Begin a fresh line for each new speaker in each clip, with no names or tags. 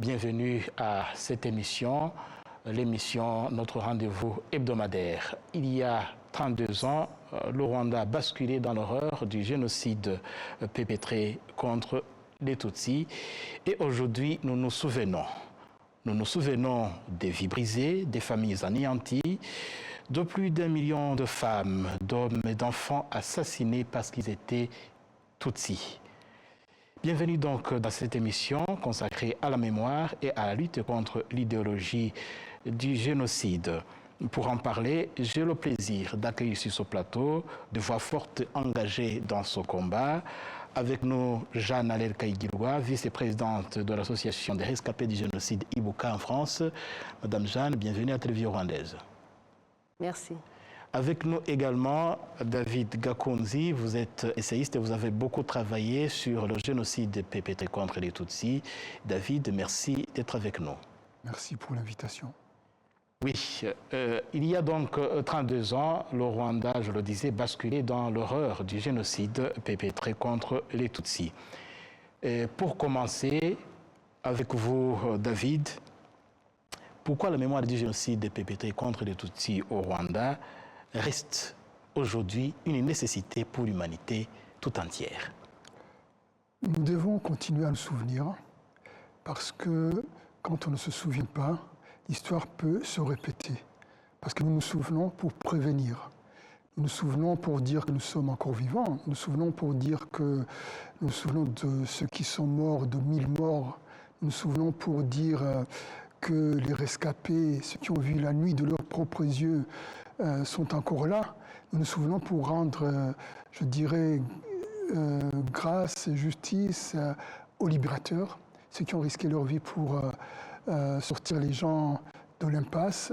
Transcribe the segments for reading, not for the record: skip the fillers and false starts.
Bienvenue à cette émission, l'émission Notre Rendez-vous hebdomadaire. Il y a 32 ans, le Rwanda a basculé dans l'horreur du génocide perpétré contre les Tutsis. Et aujourd'hui, nous nous souvenons. Nous nous souvenons des vies brisées, des familles anéanties, de plus d'1 million de femmes, d'hommes et d'enfants assassinés parce qu'ils étaient Tutsis. Bienvenue donc dans cette émission consacrée à la mémoire et à la lutte contre l'idéologie du génocide. Pour en parler, j'ai le plaisir d'accueillir sur ce plateau de voix fortes engagées dans ce combat. Avec nous, Jeanne Allel Kaïgilwa, vice-présidente de l'association des rescapés du génocide Ibuka en France. Madame Jeanne, bienvenue à la télévision rwandaise.
Merci.
Avec nous également, David Gakonzi, vous êtes essayiste et vous avez beaucoup travaillé sur le génocide perpétré contre les Tutsis. David, merci d'être avec nous.
Merci pour l'invitation.
Oui, il y a donc 32 ans, le Rwanda, je le disais, basculait dans l'horreur du génocide perpétré contre les Tutsis. Et pour commencer, avec vous, David, pourquoi la mémoire du génocide perpétré contre les Tutsis au Rwanda reste aujourd'hui une nécessité pour l'humanité tout entière?
Nous devons continuer à nous souvenir parce que quand on ne se souvient pas, l'histoire peut se répéter. Parce que nous nous souvenons pour prévenir. Nous nous souvenons pour dire que nous sommes encore vivants. Nous nous souvenons pour dire que nous nous souvenons de ceux qui sont morts, de 1000 morts. Nous nous souvenons pour dire que les rescapés, ceux qui ont vu la nuit de leurs propres yeux, sont encore là. Nous nous souvenons pour rendre, je dirais, grâce et justice aux libérateurs, ceux qui ont risqué leur vie pour sortir les gens de l'impasse.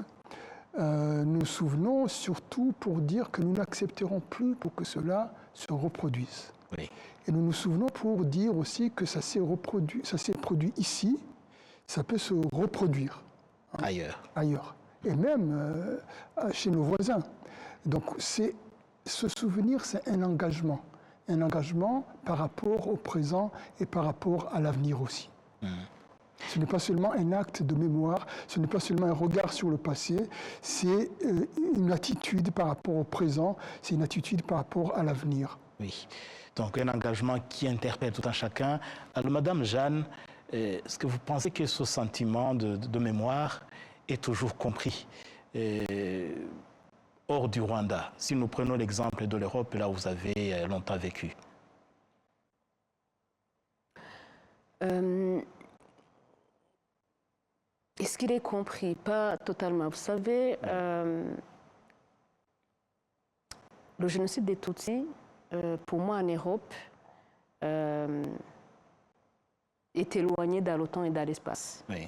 Nous nous souvenons surtout pour dire que nous n'accepterons plus pour que cela se reproduise.
Oui.
Et nous nous souvenons pour dire aussi que ça s'est produit ici, ça peut se reproduire ailleurs. Et même chez nos voisins. Donc ce souvenir, c'est un engagement par rapport au présent et par rapport à l'avenir aussi. Ce n'est pas seulement un acte de mémoire, ce n'est pas seulement un regard sur le passé, c'est une attitude par rapport au présent, c'est une attitude par rapport à l'avenir.
Oui, donc un engagement qui interpelle tout un chacun. Alors, Madame Jeanne, est-ce que vous pensez que ce sentiment de mémoire est toujours compris hors du Rwanda? Si nous prenons l'exemple de l'Europe, là où vous avez longtemps vécu.
Est-ce qu'il est compris? Pas totalement. Vous savez, le génocide des Tutsis, pour moi en Europe, est éloigné dans le temps et dans l'espace.
Oui.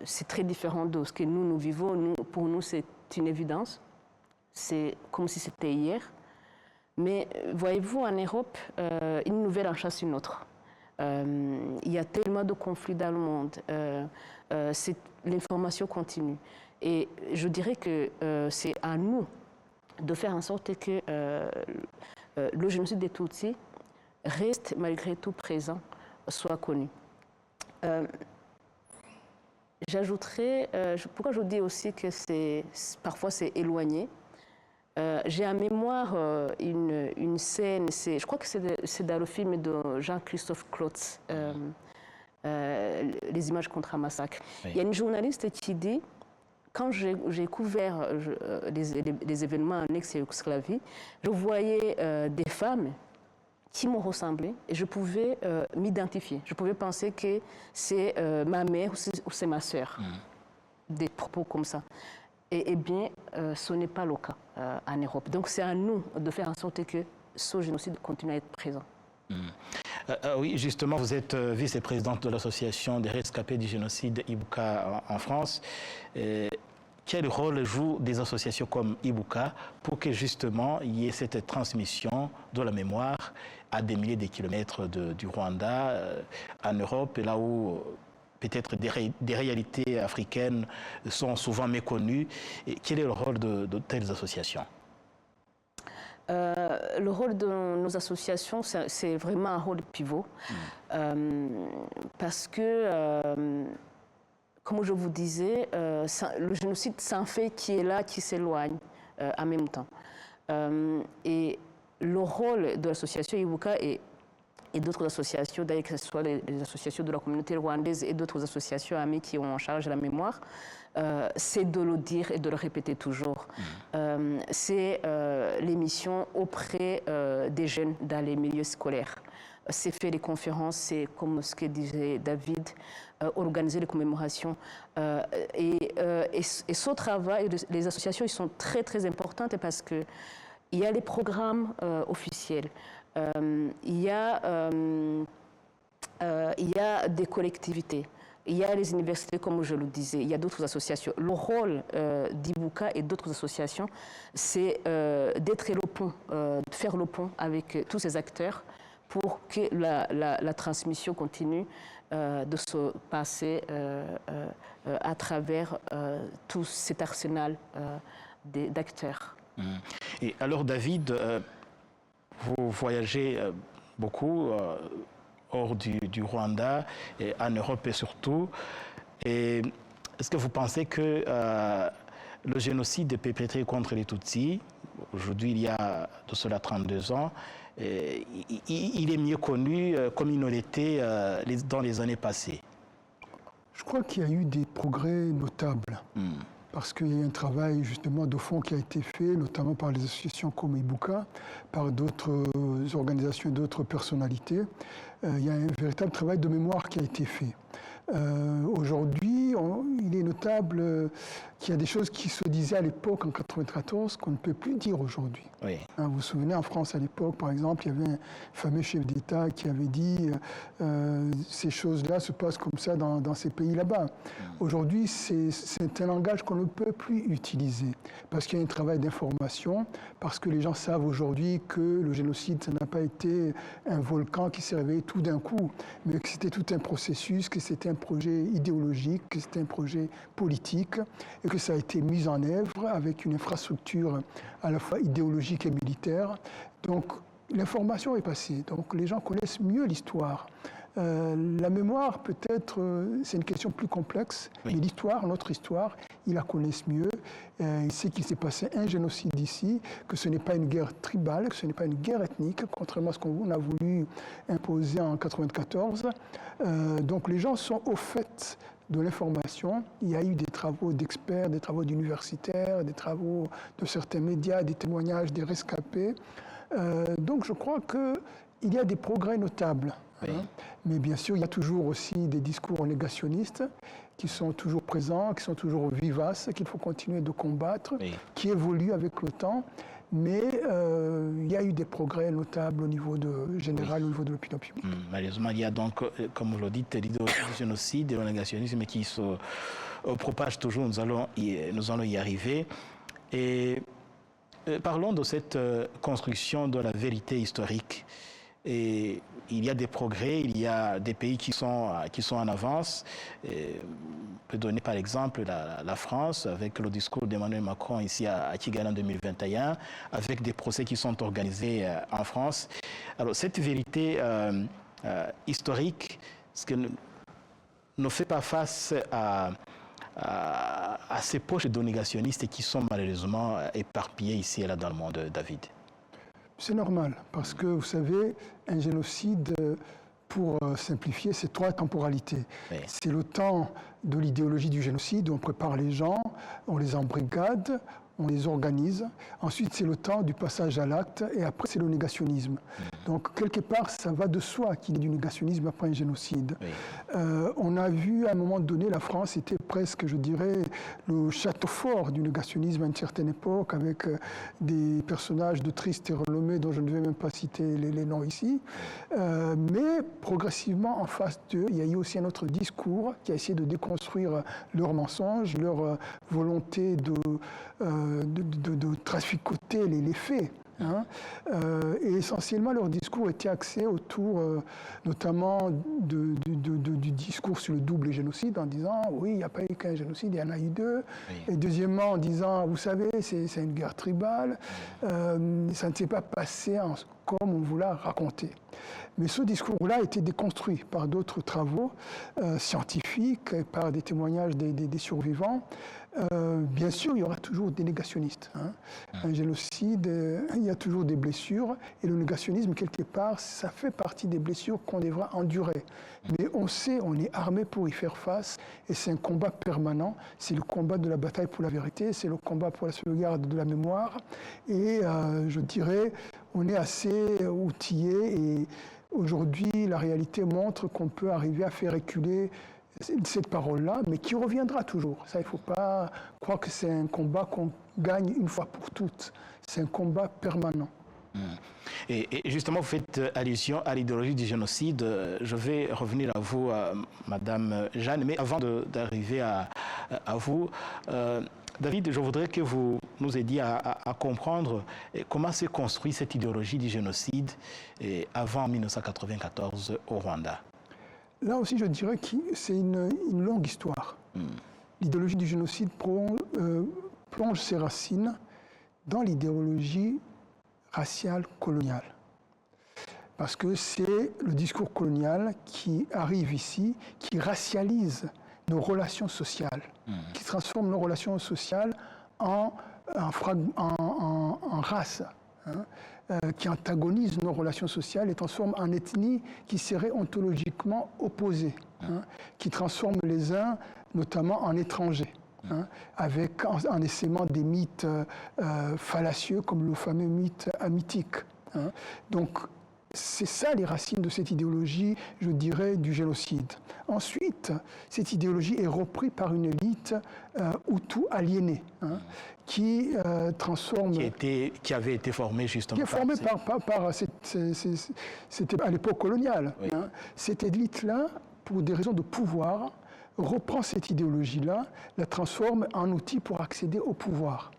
C'est très différent de ce que nous vivons. Pour nous, c'est une évidence. C'est comme si c'était hier. Mais voyez-vous, en Europe, une nouvelle en chasse une autre. Il y a tellement de conflits dans le monde. L'information continue. Et je dirais que c'est à nous de faire en sorte que le génocide des Tutsis reste malgré tout présent, soit connu. J'ajouterais, pourquoi je dis aussi que parfois c'est éloigné. J'ai en mémoire une scène, je crois que c'est dans le film de Jean-Christophe Klotz, Les images contre un massacre. Oui. Il y a une journaliste qui dit, quand j'ai couvert les événements en ex-Yougoslavie, je voyais des femmes qui m'ont ressemblé et je pouvais m'identifier. Je pouvais penser que c'est ma mère ou c'est ma sœur. Des propos comme ça. Eh bien, ce n'est pas le cas en Europe. Donc, c'est à nous de faire en sorte que ce génocide continue à être présent.
Oui, justement, vous êtes vice-présidente de l'association des rescapés du génocide Ibuka en France. Quel rôle jouent des associations comme Ibuka pour que justement il y ait cette transmission de la mémoire à des milliers de kilomètres du Rwanda, en Europe, là où peut-être des réalités africaines sont souvent méconnues? Et quel est le rôle de telles associations?
Le rôle de nos associations, c'est vraiment un rôle pivot. Parce que, comme je vous disais, le génocide, c'est un fait qui est là, qui s'éloigne en même temps. Et le rôle de l'association Ibuka et d'autres associations, d'ailleurs que ce soit les associations de la communauté rwandaise et d'autres associations amies qui ont en charge la mémoire, c'est de le dire et de le répéter toujours. C'est l'émission auprès des jeunes dans les milieux scolaires. C'est faire des conférences, c'est comme ce que disait David, organiser les commémorations. Et ce travail, les associations, ils sont très très importantes parce qu'il y a les programmes officiels. Il y a des collectivités, il y a les universités, comme je le disais, il y a d'autres associations. Le rôle d'Ibuka et d'autres associations, c'est d'être le pont, de faire le pont avec tous ces acteurs pour que la transmission continue de se passer à travers tout cet arsenal d'acteurs.
Et alors, David, vous voyagez beaucoup hors du Rwanda, et en Europe et surtout. Et est-ce que vous pensez que le génocide perpétré contre les Tutsis, aujourd'hui il y a de cela 32 ans, il est mieux connu comme il ne l'était dans les années passées?
Je crois qu'il y a eu des progrès notables. Parce qu'il y a un travail justement de fond qui a été fait, notamment par les associations comme Ibuka, par d'autres organisations et d'autres personnalités. Il y a un véritable travail de mémoire qui a été fait. Aujourd'hui, il est notable qu'il y a des choses qui se disaient à l'époque, en 1994, qu'on ne peut plus dire aujourd'hui.
Oui.
Vous vous souvenez, en France, à l'époque, par exemple, il y avait un fameux chef d'État qui avait dit ces choses-là se passent comme ça dans ces pays là-bas. Aujourd'hui, c'est un langage qu'on ne peut plus utiliser parce qu'il y a un travail d'information, parce que les gens savent aujourd'hui que le génocide, ça n'a pas été un volcan qui s'est réveillé tout d'un coup, mais que c'était tout un processus, que c'était un projet idéologique, que c'était un projet politique et que ça a été mis en œuvre avec une infrastructure à la fois idéologique et militaire. Donc l'information est passée, donc les gens connaissent mieux l'histoire. La mémoire, peut-être, c'est une question plus complexe, oui. Mais l'histoire, notre histoire, ils la connaissent mieux. Ils savent qu'il s'est passé un génocide ici, que ce n'est pas une guerre tribale, que ce n'est pas une guerre ethnique, contrairement à ce qu'on a voulu imposer en 1994. Donc les gens sont au fait de l'information. Il y a eu des travaux d'experts, des travaux d'universitaires, des travaux de certains médias, des témoignages des rescapés. Donc je crois qu'il y a des progrès notables. Oui. Mais bien sûr, il y a toujours aussi des discours négationnistes qui sont toujours présents, qui sont toujours vivaces, qu'il faut continuer de combattre, oui. Qui évoluent avec le temps. Mais il y a eu des progrès notables au niveau général, oui. Au niveau de l'opinion publique.
Malheureusement, il y a donc, comme vous le dites, l'idéologie du génocide et le négationnisme qui se propage toujours. Nous allons y arriver. Et parlons de cette construction de la vérité historique. Et il y a des progrès, il y a des pays qui sont en avance. On peut donner par exemple la France avec le discours d'Emmanuel Macron ici à Kigali en 2021, avec des procès qui sont organisés en France. Alors cette vérité historique, ce que ne fait pas face à ces poches de négationnistes qui sont malheureusement éparpillées ici et là dans le monde, David.
C'est normal, parce que, vous savez, un génocide, pour simplifier, c'est 3 temporalités. Oui. C'est le temps de l'idéologie du génocide, où on prépare les gens, on les embrigade, on les organise. Ensuite, c'est le temps du passage à l'acte, et après, c'est le négationnisme. Donc, quelque part, ça va de soi qu'il y ait du négationnisme après un génocide. Oui. On a vu, à un moment donné, la France était presque, je dirais, le château fort du négationnisme à une certaine époque, avec des personnages de tristes et renommés dont je ne vais même pas citer les noms ici. Mais, progressivement, en face d'eux, il y a eu aussi un autre discours qui a essayé de déconstruire leurs mensonges, leur volonté de traficoter les faits. Et essentiellement, leur discours était axé autour notamment du discours sur le double génocide, en disant oui, il n'y a pas eu qu'un génocide, il y en a eu deux. Oui. Et deuxièmement, en disant, vous savez, c'est une guerre tribale, ça ne s'est pas passé comme on vous l'a raconté. Mais ce discours-là a été déconstruit par d'autres travaux scientifiques, par des témoignages des survivants. Bien sûr, il y aura toujours des négationnistes. Un génocide, il y a toujours des blessures. Et le négationnisme, quelque part, ça fait partie des blessures qu'on devra endurer. Mais on sait, on est armé pour y faire face. Et c'est un combat permanent. C'est le combat de la bataille pour la vérité. C'est le combat pour la sauvegarde de la mémoire. Et je dirais, on est assez outillé. Et aujourd'hui, la réalité montre qu'on peut arriver à faire reculer cette parole-là, mais qui reviendra toujours. Ça, il ne faut pas croire que c'est un combat qu'on gagne une fois pour toutes. C'est un combat permanent.
Et justement, vous faites allusion à l'idéologie du génocide. Je vais revenir à vous, Madame Jeanne, mais avant d'arriver à vous, David, je voudrais que vous nous aidiez à comprendre comment s'est construite cette idéologie du génocide avant 1994 au Rwanda.
Là aussi, je dirais que c'est une longue histoire. L'idéologie du génocide plonge ses racines dans l'idéologie raciale coloniale. Parce que c'est le discours colonial qui arrive ici, qui racialise nos relations sociales, qui transforme nos relations sociales en race. Qui antagonise nos relations sociales et transforme en ethnie qui serait ontologiquement opposée, qui transforme les uns notamment en étrangers, en essaimant des mythes fallacieux comme le fameux mythe hamitique. Donc, c'est ça les racines de cette idéologie, je dirais, du génocide. Ensuite, cette idéologie est reprise par une élite hutu aliénée, qui transforme...
Qui avait été formée justement...
Qui est formée par c'était à l'époque coloniale. Oui. Cette élite-là, pour des raisons de pouvoir, reprend cette idéologie-là, la transforme en outil pour accéder au pouvoir.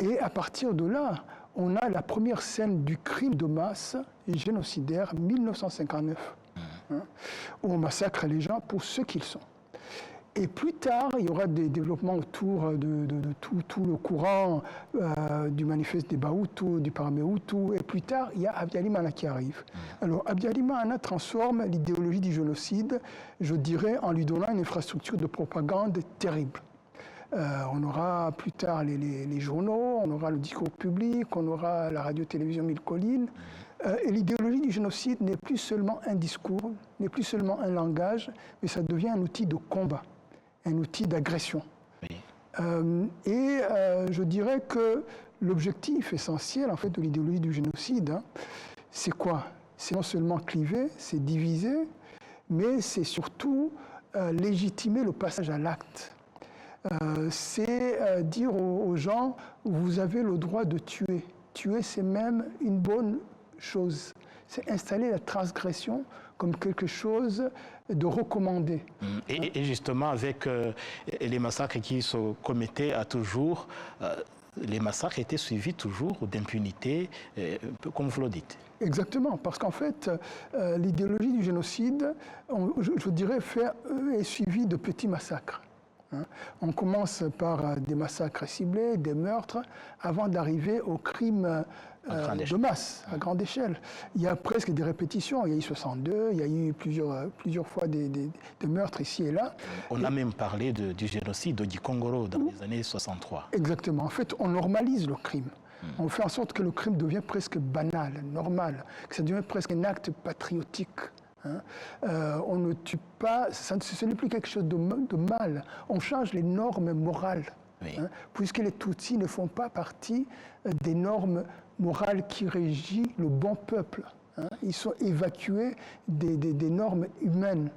Et à partir de là, on a la première scène du crime de masse génocidaire 1959, où on massacre les gens pour ce qu'ils sont. Et plus tard, il y aura des développements autour de tout le courant du manifeste des Bahutu, du Paramehutu, et plus tard, il y a Habyalimana qui arrive. Alors, Habyalimana transforme l'idéologie du génocide, je dirais, en lui donnant une infrastructure de propagande terrible. On aura plus tard les journaux, on aura le discours public, on aura la radio-télévision Mille Collines. Et l'idéologie du génocide n'est plus seulement un discours, n'est plus seulement un langage, mais ça devient un outil de combat, un outil d'agression. Oui. Je dirais que l'objectif essentiel en fait, de l'idéologie du génocide, c'est quoi? C'est non seulement cliver, c'est diviser, mais c'est surtout légitimer le passage à l'acte. C'est dire aux gens, vous avez le droit de tuer. Tuer, c'est même une bonne chose. C'est installer la transgression comme quelque chose de recommandé.
Et justement, avec les massacres qui se commettaient à toujours, les massacres étaient suivis toujours d'impunité, comme vous le dites.
Exactement, parce qu'en fait, l'idéologie du génocide, je dirais, est suivie de petits massacres. On commence par des massacres ciblés, des meurtres, avant d'arriver aux crimes de masse, à grande échelle. Il y a presque des répétitions. Il y a eu 62, il y a eu plusieurs fois des meurtres ici et là.
On a même parlé du génocide du Congoro dans les années 63.
Exactement. En fait, on normalise le crime. On fait en sorte que le crime devienne presque banal, normal, que ça devienne presque un acte patriotique. On ne tue pas, ce n'est plus quelque chose de mal. On change les normes morales, oui. Puisque les Tutsis ne font pas partie des normes morales qui régissent le bon peuple. Ils sont évacués des normes humaines.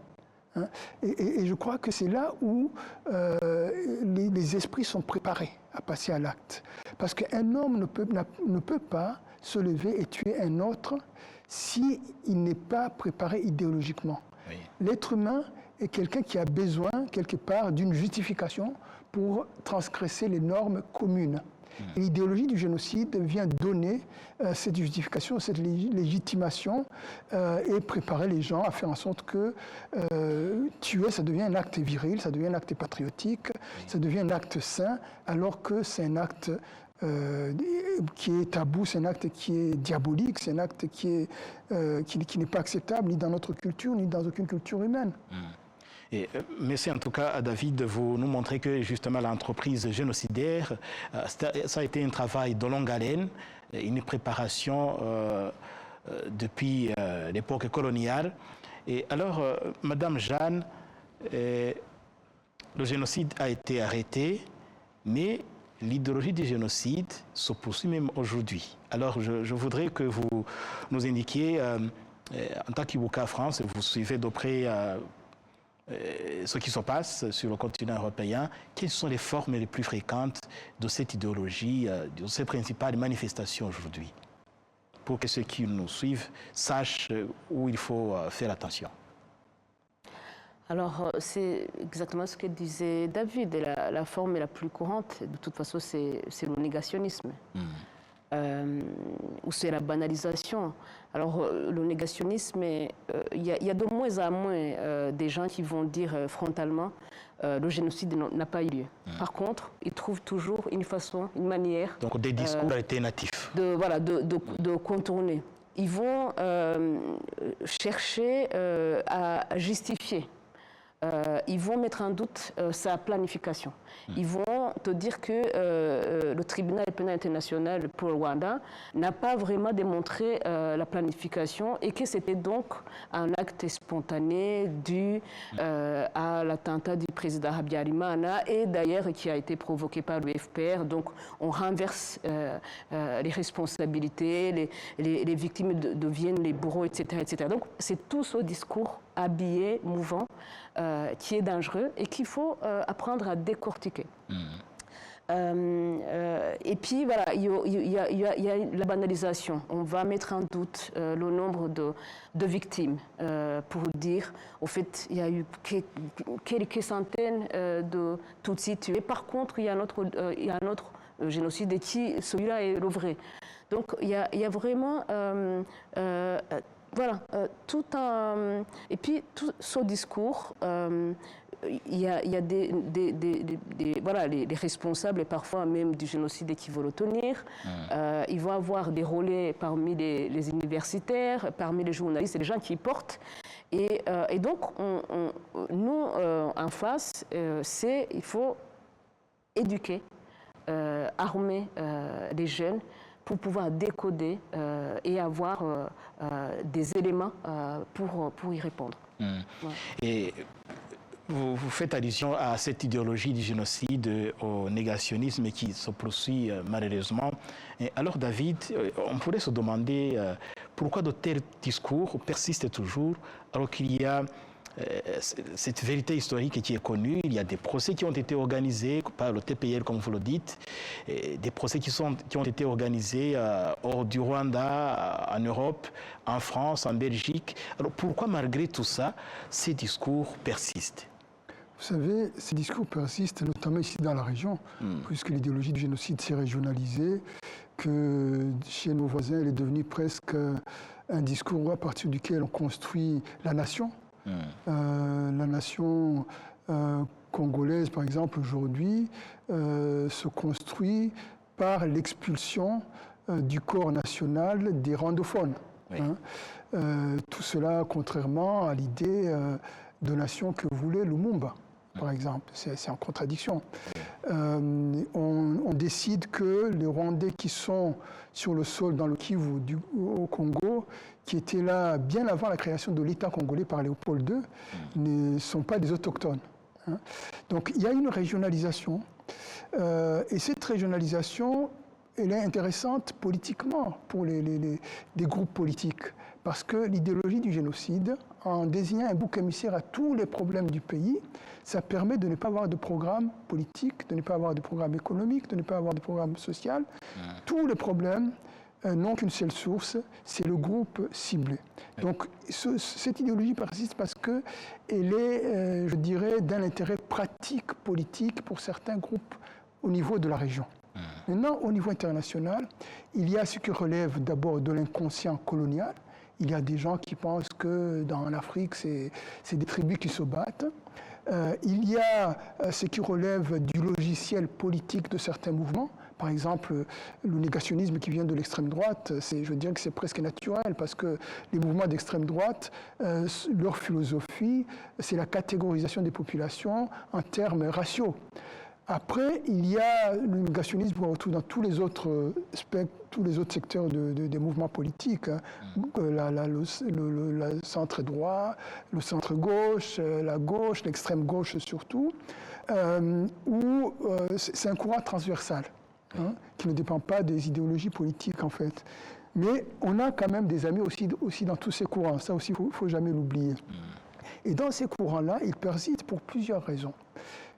Et je crois que c'est là où les esprits sont préparés à passer à l'acte. Parce qu'un homme ne peut pas se lever et tuer un autre s'il n'est pas préparé idéologiquement. Oui. L'être humain est quelqu'un qui a besoin, quelque part, d'une justification pour transgresser les normes communes. Et l'idéologie du génocide vient donner cette justification, cette légitimation et préparer les gens à faire en sorte que tuer, ça devient un acte viril, ça devient un acte patriotique, ça devient un acte sain, alors que c'est un acte qui est tabou, c'est un acte qui est diabolique, c'est un acte qui n'est pas acceptable ni dans notre culture, ni dans aucune culture humaine.
Et merci en tout cas à David de vous nous montrer que justement l'entreprise génocidaire, ça a été un travail de longue haleine, une préparation depuis l'époque coloniale. Et alors, Madame Jeanne, le génocide a été arrêté, mais l'idéologie du génocide se poursuit même aujourd'hui. Alors, je voudrais que vous nous indiquiez, en tant qu'Ibuka France, vous suivez d'auprès ce qui se passe sur le continent européen, quelles sont les formes les plus fréquentes de cette idéologie, de ces principales manifestations aujourd'hui, pour que ceux qui nous suivent sachent où il faut faire attention.
Alors, c'est exactement ce que disait David. La forme la plus courante, de toute façon, c'est le négationnisme. Ou c'est la banalisation. Alors, le négationnisme, il y a de moins en moins des gens qui vont dire frontalement le génocide n'a pas eu lieu. Par contre, ils trouvent toujours une façon, une manière...
Donc, des discours alternatifs.
De contourner. Ils vont chercher à justifier. Ils vont mettre en doute sa planification. Ils vont te dire que le tribunal pénal international pour le Rwanda n'a pas vraiment démontré la planification et que c'était donc un acte spontané dû à l'attentat du président Habyarimana et d'ailleurs qui a été provoqué par le FPR. Donc on renverse les responsabilités, les victimes deviennent les bourreaux, etc., etc. Donc c'est tout ce discours habillé, mouvant, qui est dangereux et qu'il faut apprendre à décortiquer. Et puis, voilà, il y a la banalisation. On va mettre en doute le nombre de victimes pour dire, au fait, il y a eu quelques centaines de Tutsis tués. Par contre, il y a un autre génocide qui, celui-là, est le vrai. Donc, il y a vraiment... voilà, tout un... Et puis, tout ce discours, il y a voilà, les responsables, parfois même du génocide, qui veulent le tenir. Ils vont avoir des relais parmi les universitaires, parmi les journalistes et les gens qui y portent. Et donc, nous, en face, il faut éduquer, armer les jeunes pour pouvoir décoder et avoir des éléments pour y répondre. Ouais.
Et vous faites allusion à cette idéologie du génocide, au négationnisme qui se poursuit malheureusement. Et alors David, on pourrait se demander pourquoi de tels discours persistent toujours alors qu'il y a cette vérité historique qui est connue. Il y a des procès qui ont été organisés par le TPL, comme vous le dites, des procès qui ont été organisés hors du Rwanda, en Europe, en France, en Belgique. Alors pourquoi, malgré tout ça, ces discours persistent?
Vous savez, ces discours persistent, notamment ici dans la région, puisque l'idéologie du génocide s'est régionalisée, que chez nos voisins, elle est devenue presque un discours à partir duquel on construit la nation. La nation congolaise, par exemple, aujourd'hui, se construit par l'expulsion du corps national des rwandophones. Oui. Tout cela contrairement à l'idée de nation que voulait Lumumba, par exemple. C'est en contradiction. On décide que les Rwandais qui sont sur le sol dans le Kivu au Congo, qui étaient là bien avant la création de l'État congolais par Léopold II, ne sont pas des autochtones. Donc il y a une régionalisation. Et cette régionalisation, elle est intéressante politiquement pour des groupes politiques. Parce que l'idéologie du génocide, en désignant un bouc émissaire à tous les problèmes du pays, ça permet de ne pas avoir de programme politique, de ne pas avoir de programme économique, de ne pas avoir de programme social. Tous les problèmes n'ont qu'une seule source, c'est le groupe ciblé. Donc cette idéologie persiste parce qu'elle est, je dirais, d'un intérêt pratique politique pour certains groupes au niveau de la région. Maintenant, au niveau international, il y a ce qui relève d'abord de l'inconscient colonial. Il y a des gens qui pensent que dans l'Afrique, c'est des tribus qui se battent. Il y a ce qui relève du logiciel politique de certains mouvements. Par exemple, le négationnisme qui vient de l'extrême droite, je dirais que c'est presque naturel parce que les mouvements d'extrême droite, leur philosophie, c'est la catégorisation des populations en termes raciaux. Après, il y a le négationnisme qu'on retrouve dans tous les autres secteurs des mouvements politiques, hein. Le centre droit, le centre gauche, la gauche, l'extrême gauche surtout, où c'est un courant transversal, hein, qui ne dépend pas des idéologies politiques en fait. Mais on a quand même des amis aussi dans tous ces courants, ça aussi il ne faut jamais l'oublier. Et dans ces courants-là, ils persistent pour plusieurs raisons.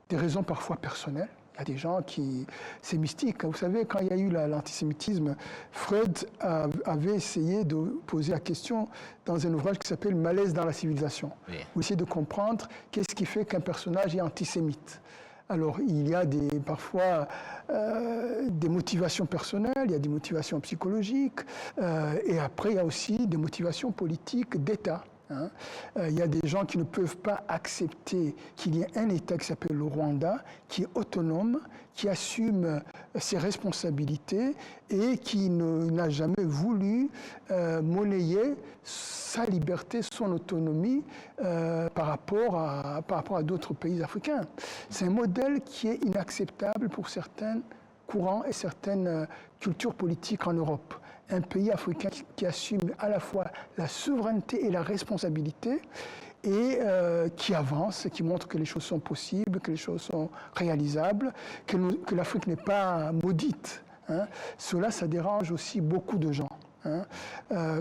Des raisons parfois personnelles. Il y a des gens qui... C'est mystique. Vous savez, quand il y a eu l'antisémitisme, Freud avait essayé de poser la question dans un ouvrage qui s'appelle « Malaise dans la civilisation ». Oui. Où essayer de comprendre qu'est-ce qui fait qu'un personnage est antisémite. Alors, il y a parfois des motivations personnelles, il y a des motivations psychologiques, et après, il y a aussi des motivations politiques d'État. Hein. Il y a des gens qui ne peuvent pas accepter qu'il y ait un État qui s'appelle le Rwanda, qui est autonome, qui assume ses responsabilités et qui n'a jamais voulu monnayer sa liberté, son autonomie par rapport à d'autres pays africains. C'est un modèle qui est inacceptable pour certains courants et certaines cultures politiques en Europe. Un pays africain qui assume à la fois la souveraineté et la responsabilité et qui avance, qui montre que les choses sont possibles, que les choses sont réalisables, que l'Afrique n'est pas maudite. Hein. Cela, ça dérange aussi beaucoup de gens. Hein.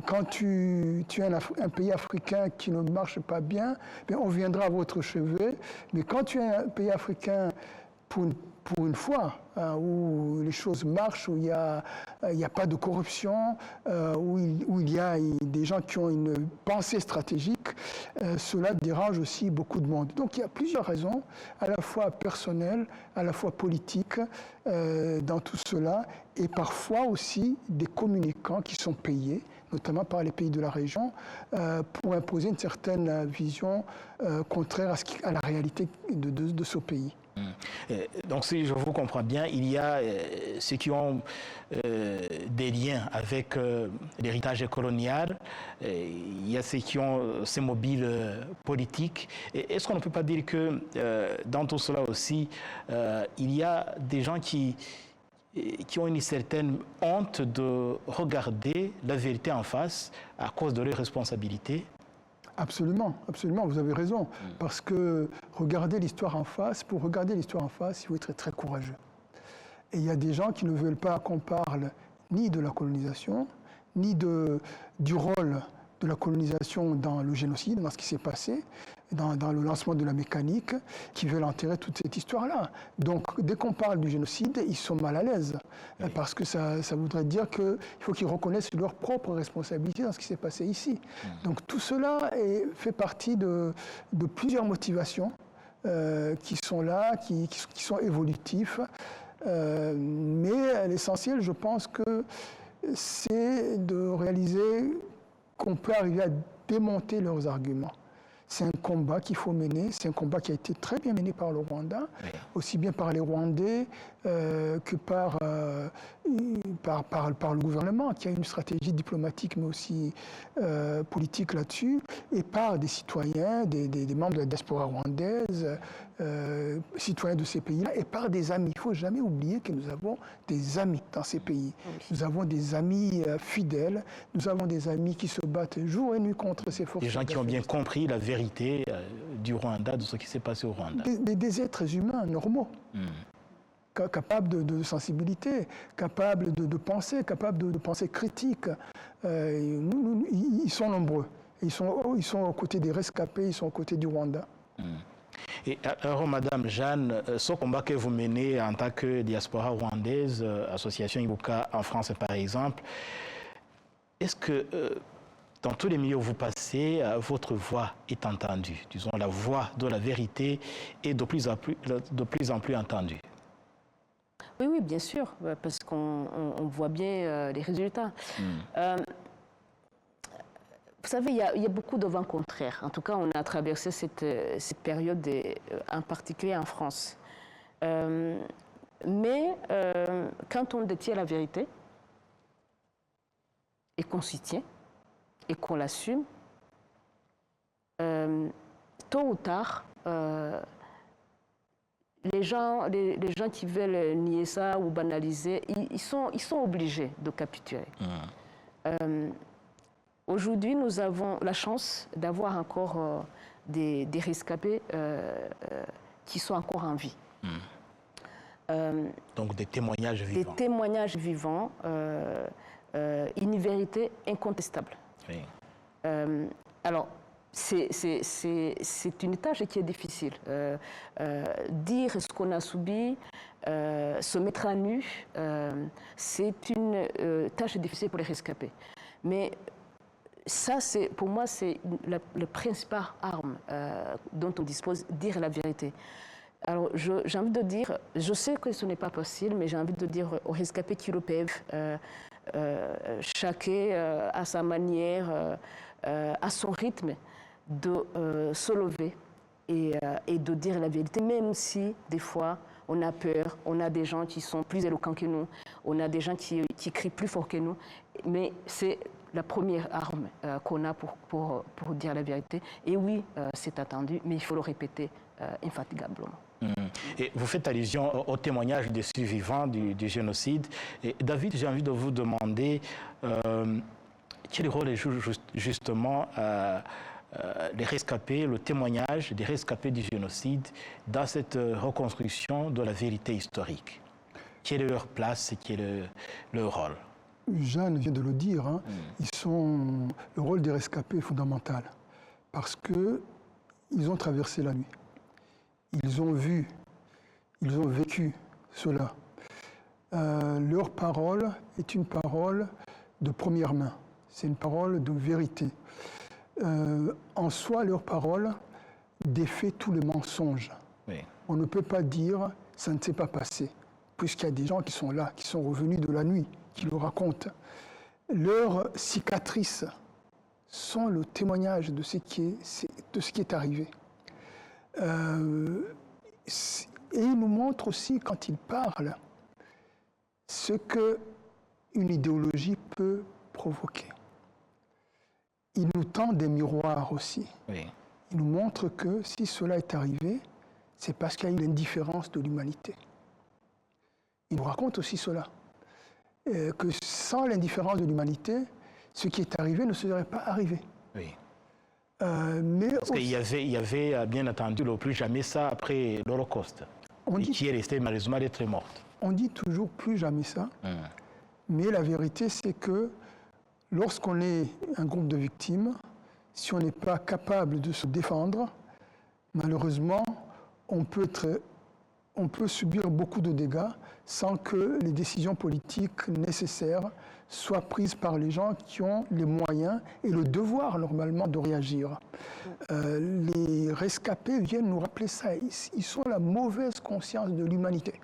Quand tu es un pays africain qui ne marche pas bien, on viendra à votre chevet. Mais quand tu es un pays africain pour une fois, où les choses marchent, où il n'y a pas de corruption, où il y a des gens qui ont une pensée stratégique, cela dérange aussi beaucoup de monde. Donc il y a plusieurs raisons, à la fois personnelles, à la fois politiques, dans tout cela, et parfois aussi des communicants qui sont payés, notamment par les pays de la région, pour imposer une certaine vision contraire à la réalité de ce pays.
Donc, si je vous comprends bien, il y a ceux qui ont des liens avec l'héritage colonial, il y a ceux qui ont ces mobiles politiques. Est-ce qu'on ne peut pas dire que dans tout cela aussi, il y a des gens qui ont une certaine honte de regarder la vérité en face à cause de leurs responsabilités?
Absolument, absolument, vous avez raison. Parce que pour regarder l'histoire en face, il faut être très courageux. Et il y a des gens qui ne veulent pas qu'on parle ni de la colonisation, ni du rôle de la colonisation dans le génocide, dans ce qui s'est passé, dans le lancement de la mécanique, qui veulent enterrer toute cette histoire-là. Donc, dès qu'on parle du génocide, ils sont mal à l'aise, parce que ça voudrait dire qu'il faut qu'ils reconnaissent leur propre responsabilité dans ce qui s'est passé ici. Donc, tout cela fait partie de plusieurs motivations qui sont là, qui sont évolutifs. Mais l'essentiel, je pense que c'est de réaliser qu'on peut arriver à démonter leurs arguments. C'est un combat qu'il faut mener, c'est un combat qui a été très bien mené par le Rwanda, aussi bien par les Rwandais que par le gouvernement, qui a une stratégie diplomatique mais aussi politique là-dessus, et par des citoyens, des membres de la diaspora rwandaise, citoyens de ces pays-là, et par des amis. Il ne faut jamais oublier que nous avons des amis dans ces pays. Nous avons des amis fidèles, nous avons des amis qui se battent jour et nuit contre ces forces.
Des gens qui ont bien compris la vérité du Rwanda, de ce qui s'est passé au Rwanda.
Des êtres humains normaux, capables de sensibilité, capables de pensée, capables de pensée critique. Ils sont nombreux. Ils sont aux côtés des rescapés, ils sont aux côtés du Rwanda.
Et alors, Madame Jeanne, ce combat que vous menez en tant que diaspora rwandaise, association Ibuka en France par exemple, est-ce que dans tous les milieux où vous passez, votre voix est entendue? Disons, la voix de la vérité est de plus en plus entendue.
Oui, bien sûr, parce qu'on voit bien les résultats. Vous savez, il y a beaucoup de vents contraires. En tout cas, on a traversé cette période, en particulier en France. Mais quand on détient la vérité, et qu'on s'y tient, et qu'on l'assume, tôt ou tard, les gens qui veulent nier ça ou banaliser, ils sont obligés de capituler. Aujourd'hui, nous avons la chance d'avoir encore des rescapés qui sont encore en vie.
Donc des témoignages vivants. Des
témoignages vivants, une vérité incontestable.
Oui.
Alors, c'est une tâche qui est difficile. Dire ce qu'on a subi, se mettre à nu, c'est une tâche difficile pour les rescapés. Mais ça, pour moi, c'est la principale arme dont on dispose, dire la vérité. Alors, j'ai envie de dire, je sais que ce n'est pas possible, mais j'ai envie de dire aux rescapés qui le peuvent, chacun à sa manière, à son rythme, de se lever et de dire la vérité, même si des fois on a peur, on a des gens qui sont plus éloquents que nous, on a des gens qui crient plus fort que nous, mais c'est la première arme qu'on a pour dire la vérité. Et oui, c'est attendu, mais il faut le répéter infatigablement.
Et vous faites allusion au témoignage des survivants du génocide. Et David, j'ai envie de vous demander quel rôle joue justement les rescapés, le témoignage des rescapés du génocide dans cette reconstruction de la vérité historique. Quelle est leur place et quel est leur rôle?
Jeanne vient de le dire, hein, le rôle des rescapés est fondamental parce qu'ils ont traversé la nuit. Ils ont vu, ils ont vécu cela. Leur parole est une parole de première main. C'est une parole de vérité. En soi, leur parole défait tous les mensonges.
Oui.
On ne peut pas dire « ça ne s'est pas passé », puisqu'il y a des gens qui sont là, qui sont revenus de la nuit, qui le racontent. Leurs cicatrices sont le témoignage de ce qui est arrivé. Et ils nous montrent aussi, quand ils parlent, ce qu'une idéologie peut provoquer. Ils nous tendent des miroirs aussi.
Oui.
Ils nous montrent que si cela est arrivé, c'est parce qu'il y a eu l'indifférence de l'humanité. Ils nous racontent aussi cela. Que sans l'indifférence de l'humanité, ce qui est arrivé ne serait pas arrivé.
Oui.
Parce
qu'il y avait, bien entendu, le plus jamais ça après l'Holocauste, qui est resté malheureusement d'être morte.
On dit toujours plus jamais ça, mais la vérité c'est que lorsqu'on est un groupe de victimes, si on n'est pas capable de se défendre, malheureusement, on peut subir beaucoup de dégâts sans que les décisions politiques nécessaires soient prises par les gens qui ont les moyens et le devoir normalement de réagir. Les rescapés viennent nous rappeler ça. Ils sont la mauvaise conscience de l'humanité.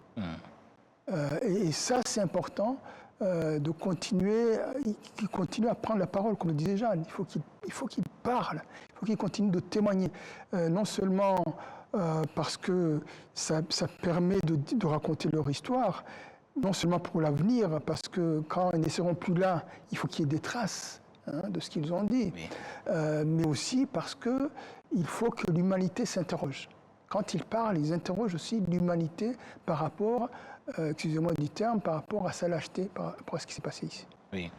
Et ça, c'est important de continuer à prendre la parole, comme le disait Jeanne. Il faut qu'ils parlent, il faut qu'ils continuent de témoigner. Non seulement parce que ça permet de raconter leur histoire, non seulement pour l'avenir, parce que quand ils ne seront plus là, il faut qu'il y ait des traces de ce qu'ils ont dit, oui. Mais aussi parce qu'il faut que l'humanité s'interroge. Quand ils parlent, ils interrogent aussi l'humanité par rapport, excusez-moi du terme, par rapport à sa lâcheté, par rapport à ce qui s'est passé ici.
Oui.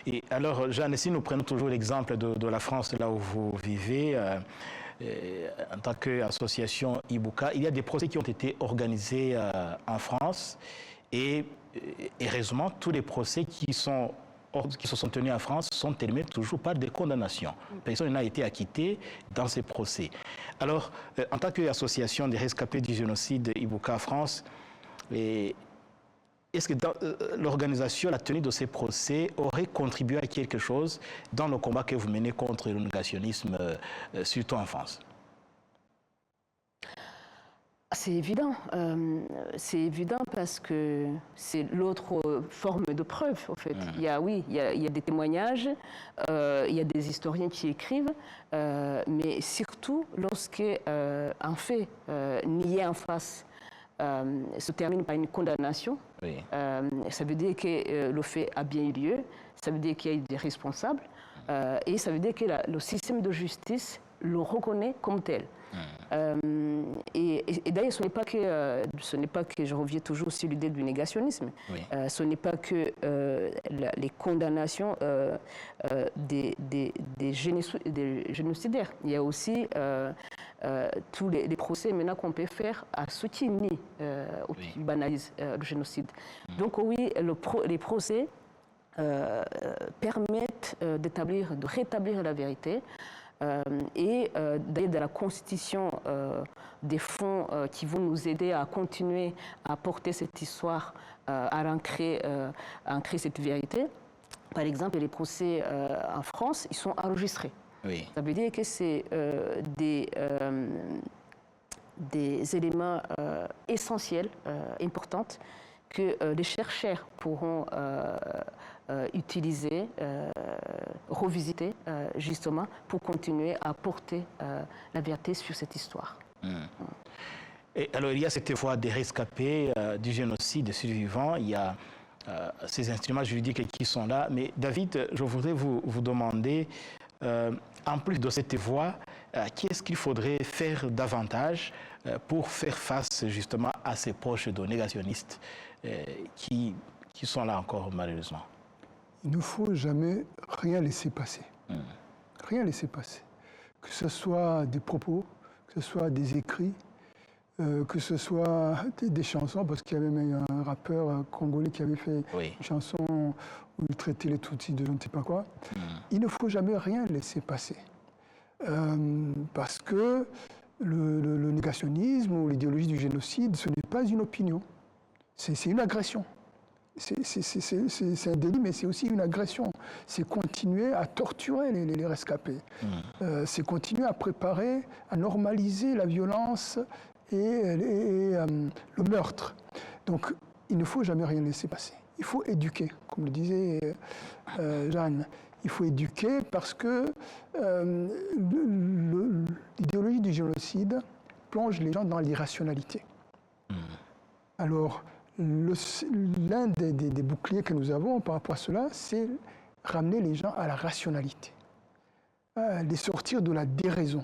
Et alors, Jeanne, si nous prenons toujours l'exemple de la France, là où vous vivez, en tant qu'association Ibuka, il y a des procès qui ont été organisés en France et heureusement, tous les procès qui se sont tenus en France sont terminés toujours par des condamnations. Personne n'a été acquitté dans ces procès. Alors, en tant qu'association des rescapés du génocide Ibuka France, est-ce que l'organisation, la tenue de ces procès aurait contribué à quelque chose dans le combat que vous menez contre le négationnisme, surtout en France?
C'est évident. C'est évident parce que c'est l'autre forme de preuve, en fait. Il y a des témoignages, il y a des historiens qui écrivent, mais surtout lorsqu'un fait nié en face se termine par une condamnation, ça veut dire que le fait a bien eu lieu, ça veut dire qu'il y a eu des responsables, et ça veut dire que le système de justice le reconnaît comme tel. Et d'ailleurs, ce n'est pas que je reviens toujours sur l'idée du négationnisme. Ce n'est pas que les condamnations des génocidaires. Il y a aussi tous les procès maintenant qu'on peut faire à ceux qui nient ou qui banalisent le génocide. Donc oui, les procès permettent de rétablir la vérité. Et d'ailleurs, dans la constitution des fonds qui vont nous aider à continuer à porter cette histoire, à ancrer cette vérité. Par exemple, les procès en France, ils sont enregistrés. Ça veut dire que c'est des éléments essentiels, importants, que les chercheurs pourront utiliser, revisiter justement pour continuer à porter la vérité sur cette histoire.
Et alors il y a cette voie des rescapés du génocide, des survivants, il y a ces instruments juridiques qui sont là, mais David, je voudrais vous demander, en plus de cette voie, qu'est-ce qu'il faudrait faire davantage pour faire face justement à ces proches de négationnistes qui sont là encore malheureusement?
Il ne faut jamais rien laisser passer. Rien laisser passer. Que ce soit des propos, que ce soit des écrits, que ce soit des chansons, parce qu'il y avait même un rappeur congolais qui avait fait une chanson où il traitait les Tutsis de je ne sais pas quoi. Il ne faut jamais rien laisser passer. Parce que le négationnisme ou l'idéologie du génocide, ce n'est pas une opinion, c'est une agression. C'est un délit, mais c'est aussi une agression. C'est continuer à torturer les rescapés. C'est continuer à préparer, à normaliser la violence et le meurtre. Donc, il ne faut jamais rien laisser passer. Il faut éduquer, comme le disait Jeanne. Il faut éduquer parce que l'idéologie du génocide plonge les gens dans l'irrationalité. Alors, l'un des boucliers que nous avons par rapport à cela, c'est ramener les gens à la rationalité, les sortir de la déraison,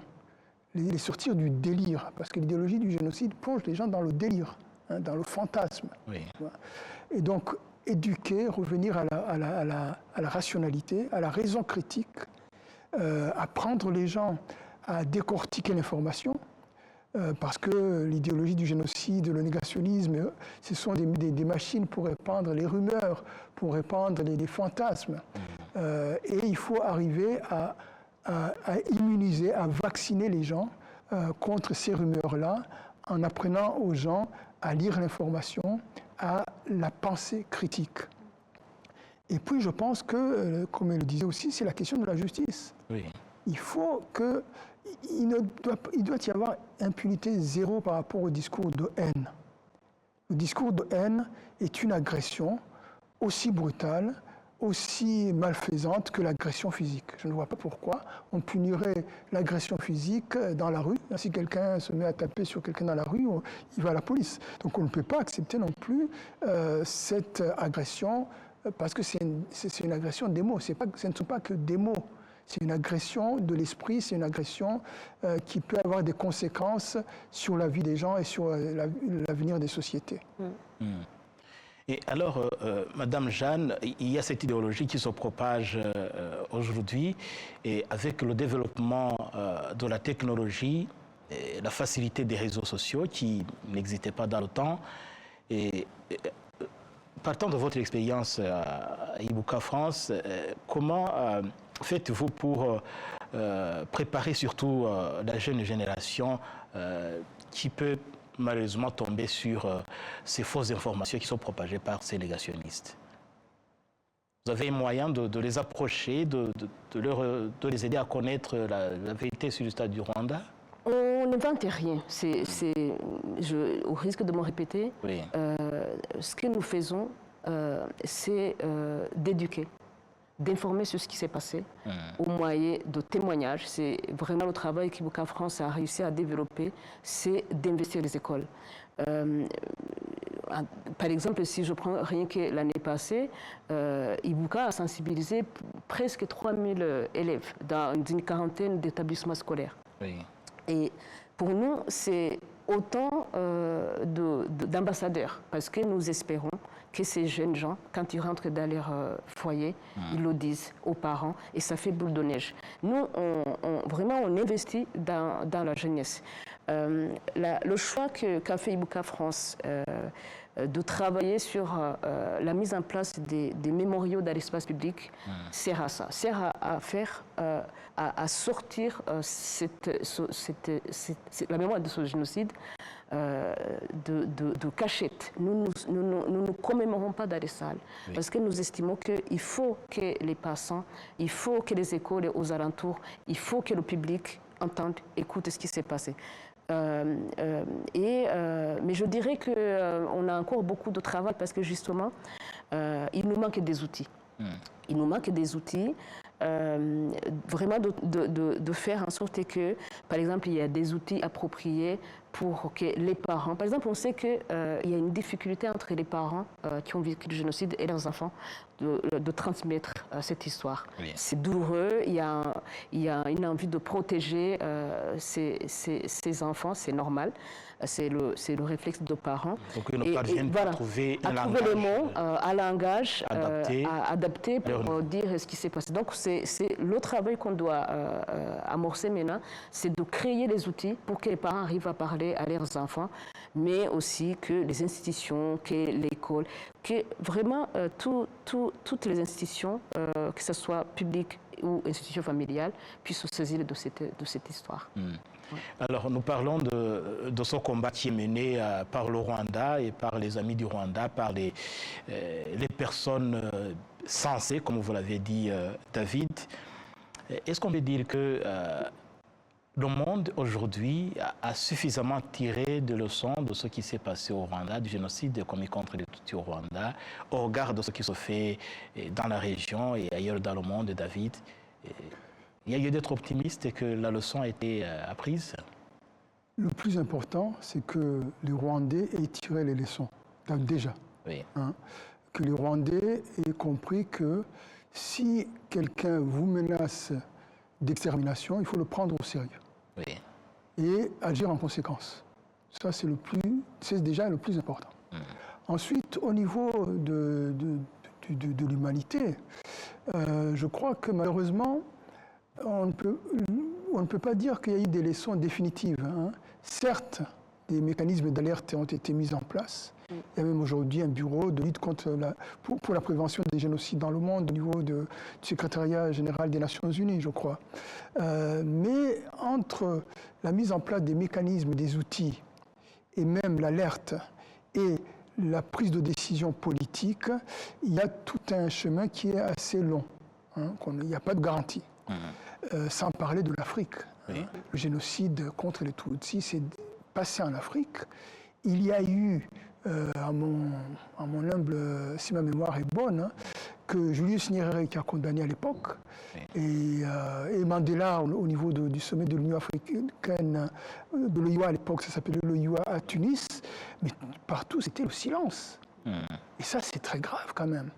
les sortir du délire, parce que l'idéologie du génocide plonge les gens dans le délire, dans le fantasme. Et donc, éduquer, revenir à la rationalité, à la raison critique, apprendre les gens à décortiquer l'information, parce que l'idéologie du génocide, le négationnisme, ce sont des machines pour répandre les rumeurs, pour répandre les fantasmes. Et il faut arriver à immuniser, à vacciner les gens contre ces rumeurs-là, en apprenant aux gens à lire l'information, à la pensée critique. Et puis je pense que, comme elle le disait aussi, c'est la question de la justice. Il faut que... Il doit y avoir impunité zéro par rapport au discours de haine. Le discours de haine est une agression aussi brutale, aussi malfaisante que l'agression physique. Je ne vois pas pourquoi on punirait l'agression physique dans la rue. Si quelqu'un se met à taper sur quelqu'un dans la rue, il va à la police. Donc on ne peut pas accepter non plus cette agression parce que c'est une agression des mots. Ce ne sont pas que des mots. C'est une agression de l'esprit, c'est une agression qui peut avoir des conséquences sur la vie des gens et sur l'avenir des sociétés.
Et alors, Madame Jeanne, il y a cette idéologie qui se propage aujourd'hui, et avec le développement de la technologie, et la facilité des réseaux sociaux qui n'existaient pas dans le temps. Et partant de votre expérience à Ibuka France, comment faites-vous pour préparer surtout la jeune génération qui peut malheureusement tomber sur ces fausses informations qui sont propagées par ces négationnistes? Vous avez un moyen de les approcher, de les aider à connaître la vérité sur le stade du Rwanda?
On n'invente rien. Au risque de me répéter,
oui.
Ce que nous faisons, c'est d'éduquer, d'informer sur ce qui s'est passé au moyen de témoignages. C'est vraiment le travail qu'Ibuka France a réussi à développer, c'est d'investir les écoles. Par exemple, si je prends rien que l'année passée, Ibuka a sensibilisé presque 3000 élèves dans une quarantaine d'établissements scolaires.
Oui.
Et pour nous, c'est autant d'ambassadeurs, parce que nous espérons que ces jeunes gens, quand ils rentrent dans leur foyer, ils le disent aux parents, et ça fait boule de neige. Nous, vraiment, on investit dans la jeunesse. Le choix qu'a fait Ibuka France de travailler sur la mise en place des mémoriaux dans l'espace public sert à ça, sert à sortir la mémoire de ce génocide de cachette. Nous ne commémorons pas dans les salles, parce que nous estimons qu'il faut que les passants, il faut que les écoles aux alentours, il faut que le public entende, écoute ce qui s'est passé. Mais je dirais qu'on a encore beaucoup de travail, parce que justement, il nous manque des outils. Il nous manque des outils, vraiment de faire en sorte que, par exemple, il y a des outils appropriés pour que les parents... Par exemple, on sait qu'il y a une difficulté entre les parents qui ont vécu le génocide et leurs enfants de transmettre cette histoire. Oui. C'est douloureux, il y a une envie de protéger ces enfants, c'est normal. C'est le réflexe de parents.
Donc, ils ne parviennent pas à trouver un langage.
Le mot, un langage adapté pour dire ce qui s'est passé. Donc, c'est le travail qu'on doit amorcer maintenant, c'est de créer les outils pour que les parents arrivent à parler à leurs enfants, mais aussi que les institutions, que l'école, que vraiment toutes les institutions, que ce soit publiques ou institutions familiales, puissent se saisir de cette histoire.
Ouais. Alors, nous parlons de ce combat qui est mené par le Rwanda et par les amis du Rwanda, par les personnes sensées, comme vous l'avez dit, David. Est-ce qu'on peut dire que le monde aujourd'hui a suffisamment tiré de leçons de ce qui s'est passé au Rwanda, du génocide commis contre les Tutsis au Rwanda, au regard de ce qui se fait dans la région et ailleurs dans le monde, David? Il y a lieu d'être optimiste et que la leçon a été apprise?
Le plus important, c'est que les Rwandais aient tiré les leçons, déjà.
Oui.
Que les Rwandais aient compris que si quelqu'un vous menace d'extermination, il faut le prendre au sérieux.
Oui.
Et agir en conséquence. Ça, c'est déjà le plus important. Ensuite, au niveau de l'humanité, je crois que malheureusement, on ne peut pas dire qu'il y a eu des leçons définitives. Certes, des mécanismes d'alerte ont été mis en place. Il y a même aujourd'hui un bureau de lutte pour la prévention des génocides dans le monde au niveau du secrétariat général des Nations Unies, je crois. Mais entre la mise en place des mécanismes, des outils, et même l'alerte et la prise de décision politique, il y a tout un chemin qui est assez long. Il n'y a pas de garantie. Sans parler de l'Afrique. Oui. Le génocide contre les Tutsis s'est passé en Afrique. Il y a eu, à mon humble, si ma mémoire est bonne, que Julius Nyerere qui a condamné à l'époque, oui. et Mandela au niveau du sommet de l'Union africaine, de l'OIA à l'époque, ça s'appelait l'OIA à Tunis, mais partout c'était le silence. Et ça c'est très grave quand même.